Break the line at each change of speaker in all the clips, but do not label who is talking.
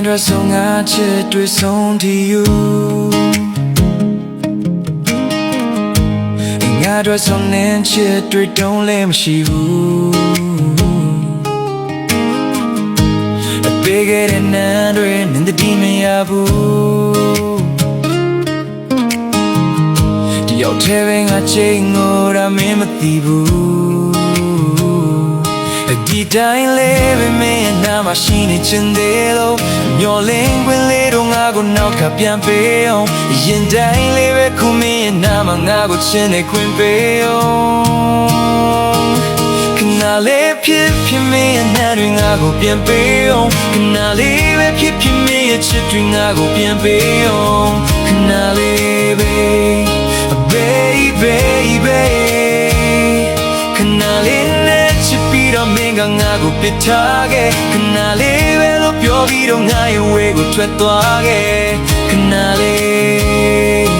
အတွက်ဆုံးငါချစ်တွေ့ဆုံးတည်ယူငါအတွက်ဆုံးလင်းချစ်တွေ့တုံးလည်းမရှိဘူးပေးခဲ့တဲ့နန်းတွေနင်းတတိမရဘူးတယောက်တည်းပဲငါချိန်ငိုတာမင်းမသိဘူးဒီတိုင်းလေးပဲမင်းနာမရှိနေချင်သေးလို့မျောလင်းခွင်လေးတော့ငါကိုနောက်ကပြန်ပေးအောင်ရင်တိုင်းလေးပဲခုမင်းနာမငါကိုချင်နေခွင့်ပေးအောင်ခဏလေးဖြစ်ဖြစ်မင်းနာတွေငါကိုပြန်ပေးအောင်ခဏလေးပဲဖြစ်ဖြစ်မင်းရဲ့ချစ်တွေငါကိုပြန်ပေးအောင်ခဏလေးပဲ baby ခဏလေးနဲ့ချစ်ပြီးတော့မင်းကငါကိုပြစ်ထားခဲ့ခဏလေးပဲလို့ပြောပြီးတော့ငါရဲ့ဝေးကိုထွက်သွားခဲ့ခဏလေး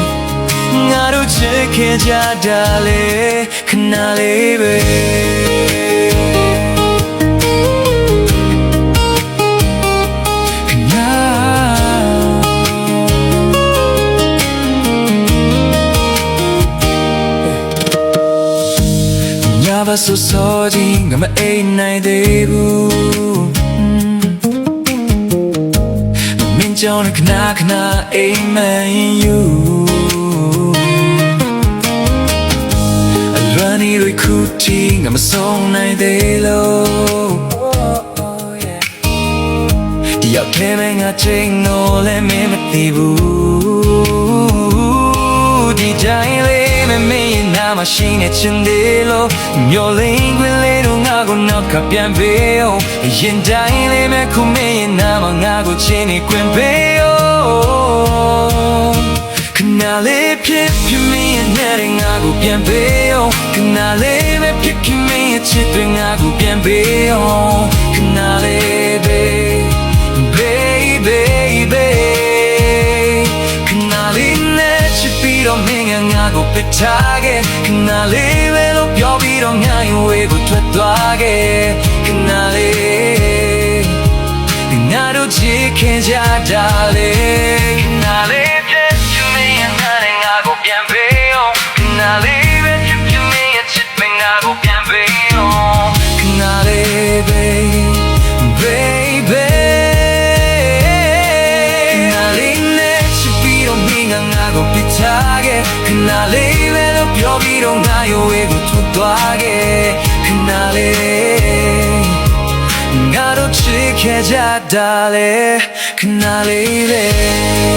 ငါတို့ချစ်ခင်ကြတာလေခဏလေးပဲဘာဆိုစောကြီးငါမအိမ်နိုင်သေးဘူးမင်းကြောင့်ခဏခဏအိမ်မက်ယူအလွမ်းနေလို့ခုတီငါမဆုံးနိုင်သေးလို့ဒီရောက်ထဲမှာငါချိန်လို့လည်းမင်းမသိဘူးဒီတိုင်းလေးမမင်းနာမရှိနေချင်သေးလို့မျောလင်းခွင်လေးတော့ငါကိုနောက်ကပြန်ပေးအောင်ရင်တိုင်းလေးမဲ့ခုမင်းနာမငါကိုချင်နေခွင့်ပေးအောင်ခဏလေးဖြစ်ဖြစ်မင်းနဲ့ငါကိုပြန်ပေးအောင်ခဏလေးပဲဖြစ်ဖြစ်မင်းချစ်တွေငါကိုပြန်ပေးအောင်ခဏလေးပဲ baby ခဏလေးနဲ့ချစ်ပြီးတော့မင်းငါကိုပြစ်ထားခဲ့ခဏလေးပဲလို့ပြောပြီးတော့ငါရဲ့ဝေးကိုထွက်သွားခဲ့ခဏလေးငါတို့ချစ်ခင်ကြတာလေခဏလေးဖြစ်ဖြစ်မင်းငါနဲ့ငါကိုပြန်ပေးအောင်ခဏလေးပဲဖြစ်ဖြစ်မင်းရဲ့ချစ်တွေငါကိုပြန်ပေးအောင်ခဏလေးပဲ baby ခဏလေးပဲလို့ပြောပြီးတော့ငါရဲ့ဝေးကိုထွက်သွားခဲ့ခဏလေးငါတို့ချစ်ခဲ့ကြတာလေခဏလေးပဲ